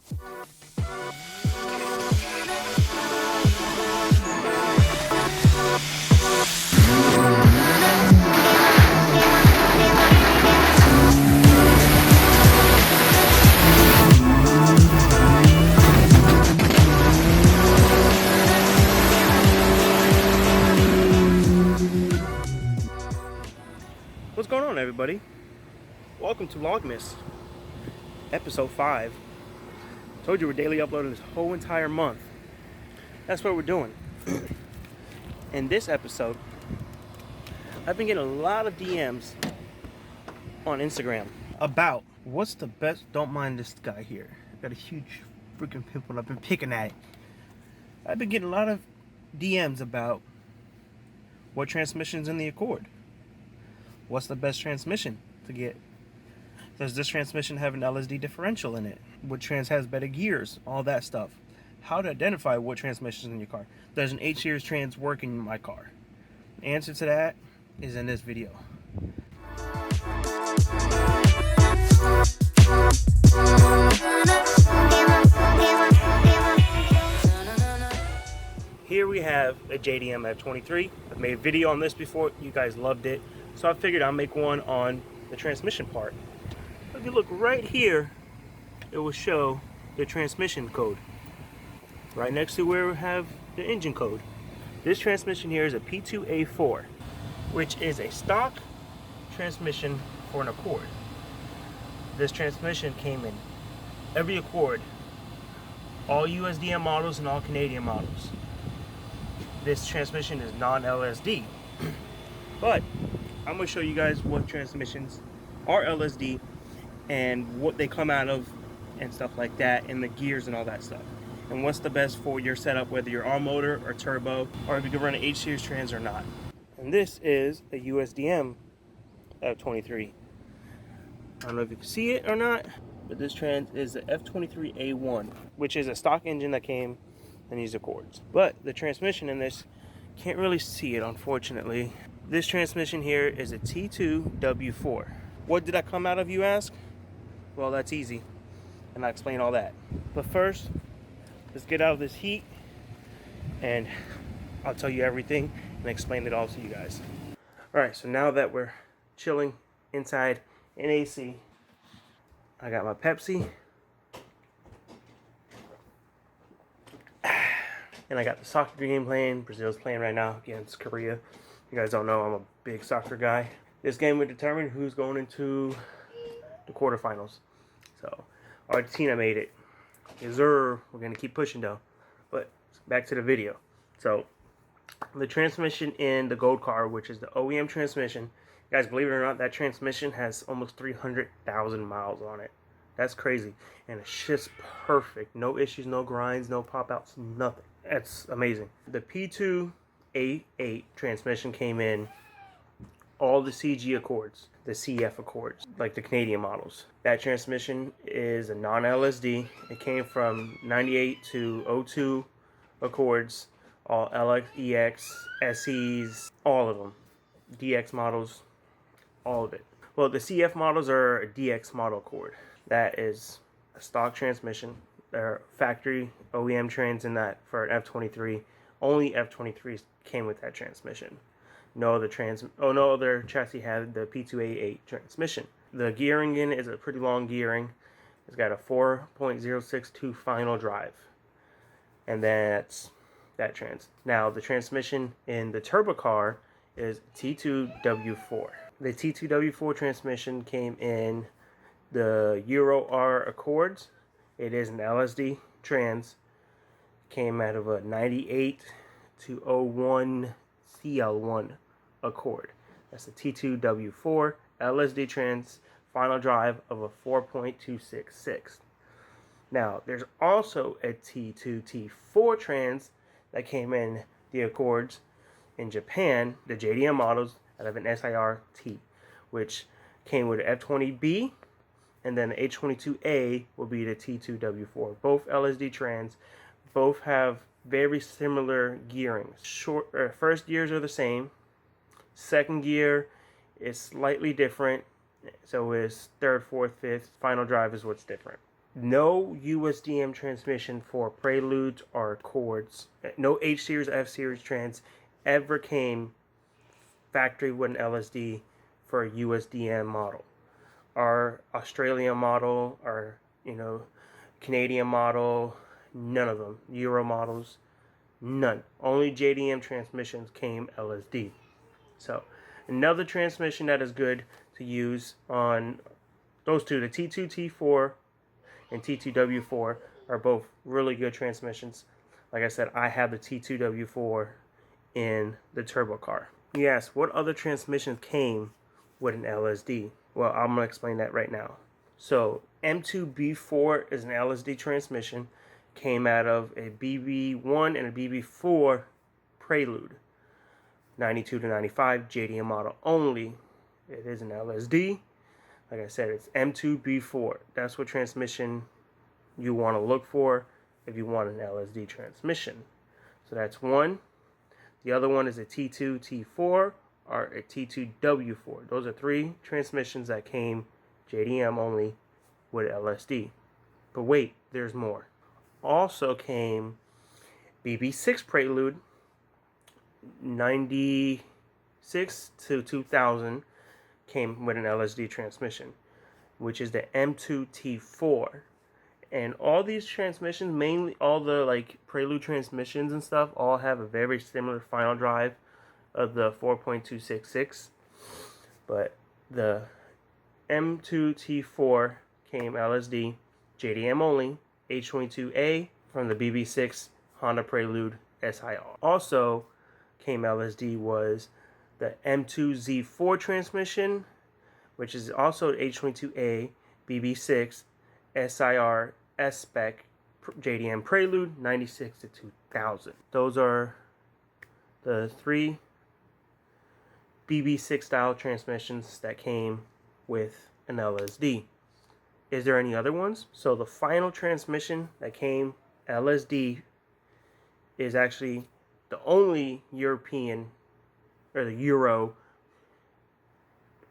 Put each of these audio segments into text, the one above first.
What's going on, everybody? Welcome to Vlogmas, episode 5. Told you we're daily uploading this whole entire month. That's what we're doing. In this episode, I've been getting a lot of DMs on Instagram about what's the best. Don't mind this guy here. I've got a huge freaking pimple. I've been picking at it. I've been getting a lot of DMs about what transmission's in the Accord. What's the best transmission to get? Does this transmission have an LSD differential in it? What trans has better gears? All that stuff. How to identify what transmission is in your car. Does an H-series trans work in my car? The answer to that is in this video. Here we have a JDM F23. I've made a video on this before. You guys loved it. So I figured I'll make one on the transmission part. If you look right here, it will show the transmission code. Right next to where we have the engine code. This transmission here is a P2A4, which is a stock transmission for an Accord. This transmission came in every Accord, all USDM models and all Canadian models. This transmission is non-LSD, but I'm going to show you guys what transmissions are LSD and what they come out of and stuff like that, and the gears and all that stuff. And what's the best for your setup, whether you're all motor or turbo, or if you can run an H-series trans or not. And this is a USDM F23. I don't know if you can see it or not, but this trans is the F23A1, which is a stock engine that came in these Accords. But the transmission in this, can't really see it unfortunately. This transmission here is a T2W4. What did that come out of, you ask? Well, that's easy, and I'll explain all that. But first, let's get out of this heat, and I'll tell you everything and explain it all to you guys. Alright, so now that we're chilling inside in AC, I got my Pepsi, and I got the soccer game playing. Brazil's playing right now against Korea. You guys don't know, I'm a big soccer guy. This game would determine who's going into the quarterfinals. So, Argentina made it. Yes, sir. We're going to keep pushing though. But, back to the video. So, the transmission in the Gold car, which is the OEM transmission, guys, believe it or not, that transmission has almost 300,000 miles on it. That's crazy. And it's just perfect. No issues, no grinds, no pop-outs, nothing. That's amazing. The P2A8 transmission came in all the CG Accords, the CF Accords, like the Canadian models. That transmission is a non-LSD. It came from 98 to 02 Accords, all LX, EX, SEs, all of them. DX models, all of it. Well, the CF models are a DX model Accord. That is a stock transmission. There are factory OEM trans in that for an F23. Only F23s came with that transmission. No other chassis had the P2A8 transmission. The gearing in is a pretty long gearing. It's got a 4.062 final drive. And that's that trans. Now, the transmission in the turbo car is T2W4. The T2W4 transmission came in the Euro R Accords. It is an LSD trans. Came out of a 98 to 01 CL1 Accord. That's the T2W4 LSD trans, final drive of a 4.266. Now, there's also a T2T4 trans that came in the Accords in Japan, the JDM models, out of an SIR-T, which came with an F20B, and then the H22A will be the T2W4. Both LSD trans, both have very similar gearings. First gears are the same. Second gear is slightly different. So is third, fourth, fifth. Final drive is what's different. No USDM transmission for Preludes or Accords. No H series, F series trans ever came factory with an LSD for a USDM model. Our Australian model, our Canadian model, none of them. Euro models, none. Only JDM transmissions came LSD. So another transmission that is good to use on those two, the T2 T4 and T2W4, are both really good transmissions. Like I said, I have the T2W4 in the turbo car. Yes, what other transmissions came with an LSD? Well, I'm going to explain that right now. So M2B4 is an LSD transmission. Came out of a BB1 and a BB4 Prelude. 92 to 95 JDM model only. It is an LSD. Like I said, it's M2B4. That's what transmission you want to look for if you want an LSD transmission. So that's one. The other one is a T2 T4 or a T2W4. Those are three transmissions that came JDM only with LSD. But wait, there's more. Also came BB6 Prelude, 96 to 2000, came with an LSD transmission, which is the M2T4. And all these transmissions, mainly all the Prelude transmissions and stuff, all have a very similar final drive of the 4.266. But the M2T4 came LSD, JDM only, H22A from the BB6 Honda Prelude SIR. Also came LSD was the M2Z4 transmission, which is also H22A BB6 SIR S-Spec JDM Prelude 96 to 2000. Those are the three BB6 style transmissions that came with an LSD. Is there any other ones? So the final transmission that came LSD is actually the only European or the Euro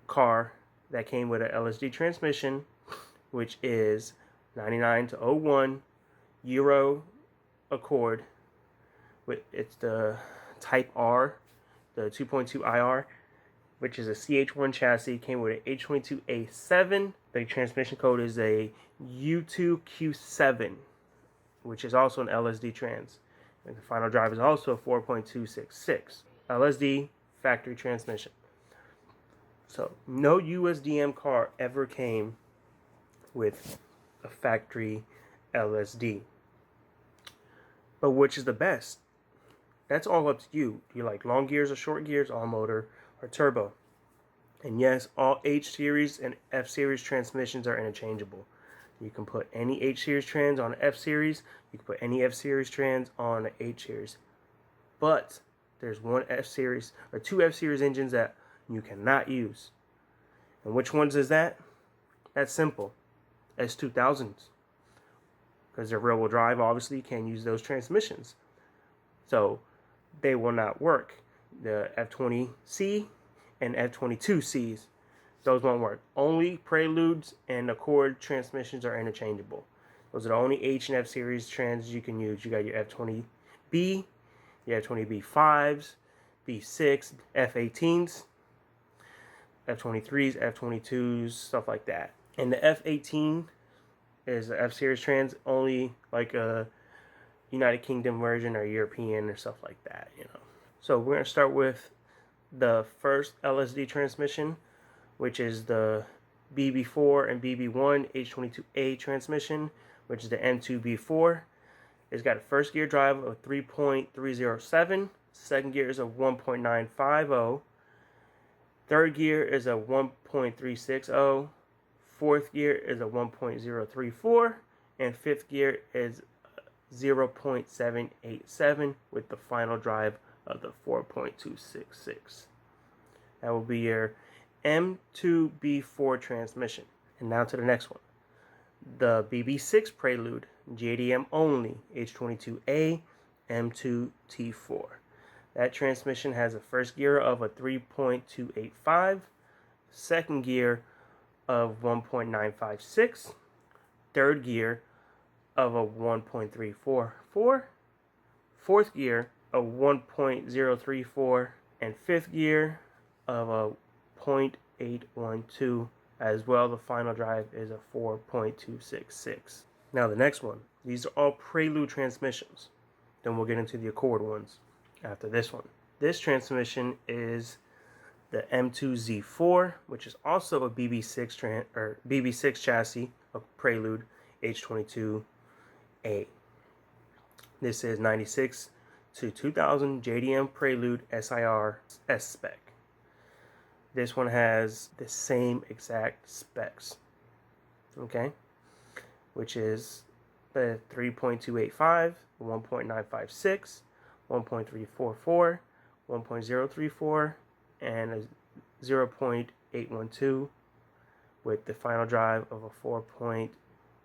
car that came with an LSD transmission, which is 99 to 01 Euro Accord. It's the Type R, the 2.2 IR, which is a CH1 chassis. Came with an H22A7. The transmission code is a U2Q7, which is also an LSD trans. And the final drive is also a 4.266 LSD factory transmission. So no USDM car ever came with a factory LSD. But which is the best? That's all up to you. Do you like long gears or short gears, all motor or turbo? And yes, all H series and F series transmissions are interchangeable. You can put any H series trans on an F series. You can put any F series trans on an H series. But there's one F series or two F series engines that you cannot use. And which ones is that? That's simple. S2000s. Because they're rear wheel drive, obviously you can't use those transmissions. So they will not work. The F20C and F22Cs, those won't work. Only Preludes and Accord transmissions are interchangeable. Those are the only H and F series trans you can use. You got your F20B, your F20B5s, B6, F18s, F23s, F22s, stuff like that. And the F18 is the F series trans, only like a United Kingdom version or European or stuff like that, So we're going to start with the first LSD transmission, which is the BB4 and BB1 H22A transmission, which is the M2B4. It's got a first gear drive of 3.307, second gear is a 1.950, third gear is a 1.360, fourth gear is a 1.034, and fifth gear is 0.787 with the final drive of the 4.266. That will be your M2B4 transmission. And now to the next one. The BB6 Prelude, JDM only, H22A, M2T4. That transmission has a first gear of a 3.285, second gear of 1.956, third gear of a 1.344, fourth gear a 1.034, and fifth gear of a 0.812. As well, the final drive is a 4.266. Now the next one, these are all Prelude transmissions. Then we'll get into the Accord ones after this one. This transmission is the M2Z4, which is also a BB6 chassis of Prelude H22A. This is 96 to 2000 JDM Prelude SIR S spec. This one has the same exact specs, okay, which is the 3.285, 1.956, 1.344, 1.034, and a 0.812 with the final drive of a 4.266.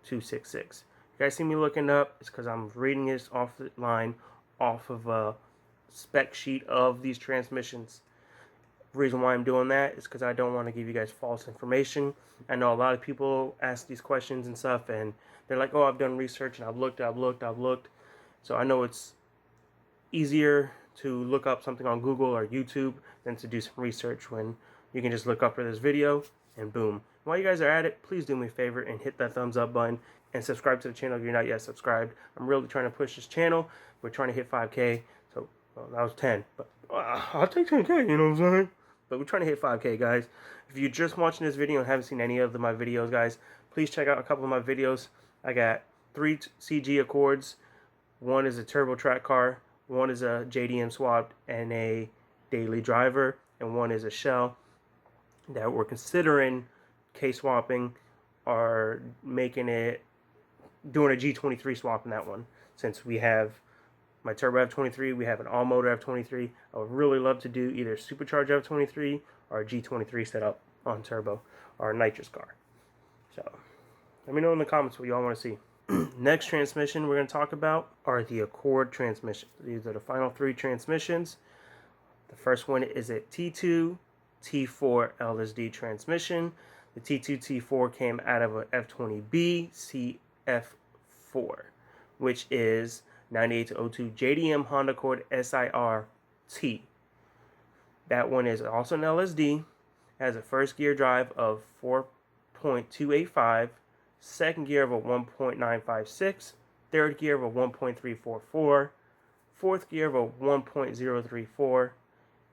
You guys see me looking up, it's because I'm reading this off the line, off of a spec sheet of these transmissions. The reason why I'm doing that is because I don't want to give you guys false information. I know a lot of people ask these questions and stuff, and they're like, oh, I've done research and I've looked. So I know it's easier to look up something on Google or YouTube than to do some research when you can just look up for this video and boom. While you guys are at it, please do me a favor and hit that thumbs up button and subscribe to the channel if you're not yet subscribed. I'm really trying to push this channel. We're trying to hit 5K. So, well, that was 10, but I'll take 10K, you know what I'm saying? But we're trying to hit 5K, guys. If you're just watching this video and haven't seen any of my videos, guys, please check out a couple of my videos. I got 3 CG Accords. One is a turbo track car. One is a JDM swapped and a daily driver. And one is a shell that we're considering K-swapping or making it, doing a G23 swap in that one. Since we have my turbo F23, we have an all-motor F23. I would really love to do either supercharged F23 or a G23 setup on turbo or a nitrous car. So let me know in the comments what y'all want to see. Next transmission we're going to talk about are the Accord transmissions. These are the final 3 transmissions. The first one is a T2 T4 LSD transmission. The T2 T4 came out of a F20B CF4, which is 98 to 02 JDM Honda Accord SIR-T. That one is also an LSD. Has a first gear drive of 4.285, second gear of a 1.956, third gear of a 1.344, fourth gear of a 1.034,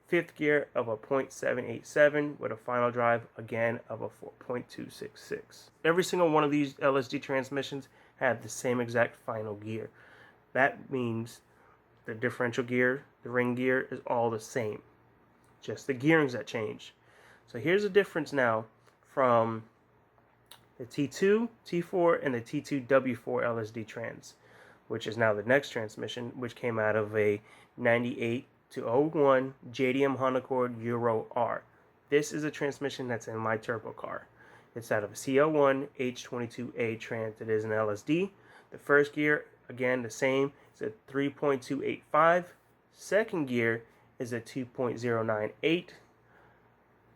fifth gear of a 0.787 with a final drive again of a 4.266. Every single one of these LSD transmissions have the same exact final gear. That means the differential gear, the ring gear is all the same. Just the gearings that change. So here's the difference now from the T2, T4, and the T2W4 LSD trans, which is now the next transmission, which came out of a 98 to 01 JDM Honda Accord Euro R. This is a transmission that's in my turbo car. It's out of a CL1 H22A trans. It is an LSD. The first gear, again, the same. It's a 3.285. Second gear is a 2.098.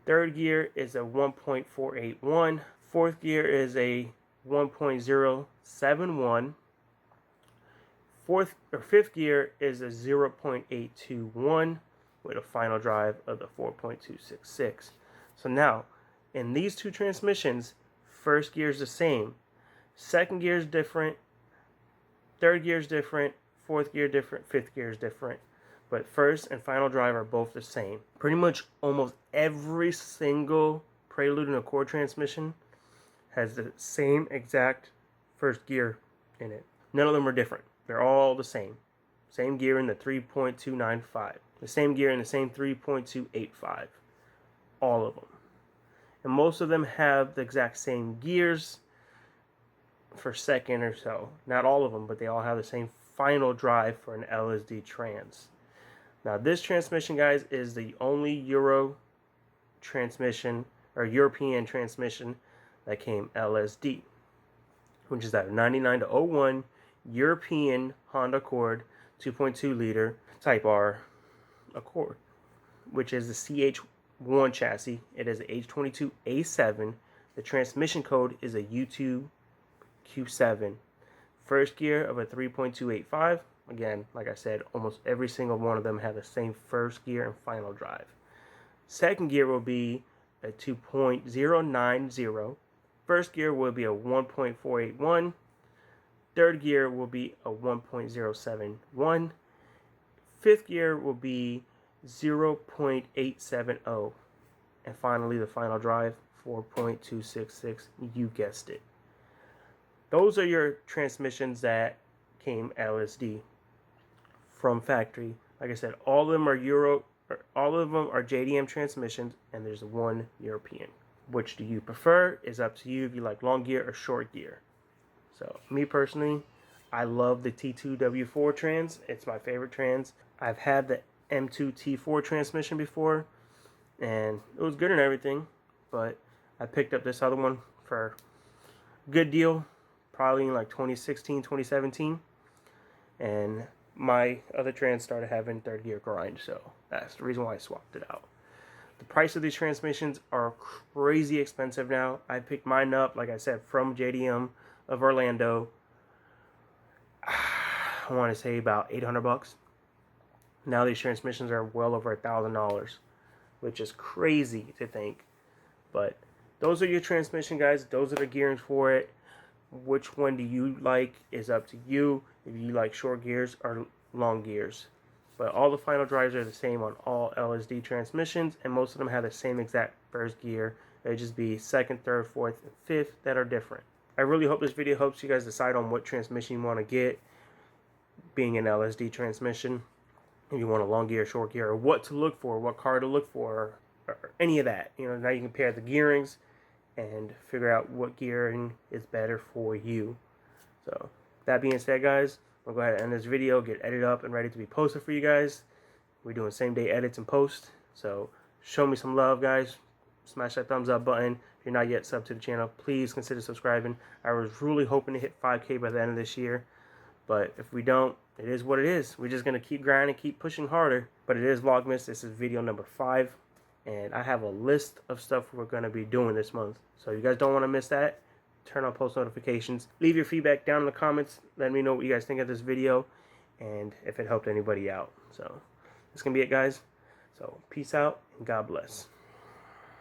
Third gear is a 1.481. Fourth gear is a 1.071. Fifth gear is a 0.821 with a final drive of the 4.266. So now, in these 2 transmissions, first gear is the same. Second gear is different. Third gear is different. Fourth gear different. Fifth gear is different. But first and final drive are both the same. Pretty much almost every single Prelude and Accord transmission has the same exact first gear in it. None of them are different. They're all the same. Same gear in the 3.295. The same gear in the same 3.285. All of them. And most of them have the exact same gears for second or so. Not all of them, but they all have the same final drive for an LSD trans. Now this transmission, guys, is the only Euro transmission or European transmission that came LSD, which is that 99 to 01 European Honda Accord 2.2 liter Type R Accord, which is the CH1 chassis. It is a H22A7. The transmission code is a U2 Q7. First gear of a 3.285. Again, like I said, almost every single one of them have the same first gear and final drive. Second gear will be a 2.090. First gear will be a 1.481. Third gear will be a 1.071. Fifth gear will be 0.870. And finally, the final drive, 4.266. You guessed it. Those are your transmissions that came LSD from factory. Like I said, all of them are JDM transmissions, and there's one European. Which do you prefer? Is up to you if you like long gear or short gear. So me personally, I love the T2W4 trans. It's my favorite trans. I've had the M2 T4 transmission before, and it was good and everything, but I picked up this other one for a good deal, probably in like 2016, 2017, and my other trans started having third gear grind, so that's the reason why I swapped it out. The price of these transmissions are crazy expensive now. I picked mine up, like I said, from JDM of Orlando. I want to say about $800. Now these transmissions are well over $1,000, which is crazy to think. But those are your transmission, guys. Those are the gearings for it. Which one do you like is up to you. If you like short gears or long gears. But all the final drives are the same on all LSD transmissions, and most of them have the same exact first gear. It'll just be second, third, fourth, and fifth that are different. I really hope this video helps you guys decide on what transmission you want to get, being an LSD transmission. If you want a long gear, short gear, or what to look for, what car to look for, or any of that. You know, now you can compare the gearings and figure out what gearing is better for you. So, that being said, guys, I'll go ahead and end this video, get edited up and ready to be posted for you guys. We're doing same day edits and post. So, show me some love, guys. Smash that thumbs up button. If you're not yet subbed to the channel, please consider subscribing. I was really hoping to hit 5K by the end of this year. But if we don't, it is what it is. We're just going to keep grinding, keep pushing harder. But it is Vlogmas. This is video number 5. And I have a list of stuff we're going to be doing this month. So you guys don't want to miss that. Turn on post notifications. Leave your feedback down in the comments. Let me know what you guys think of this video. And if it helped anybody out. So that's going to be it, guys. So peace out and God bless.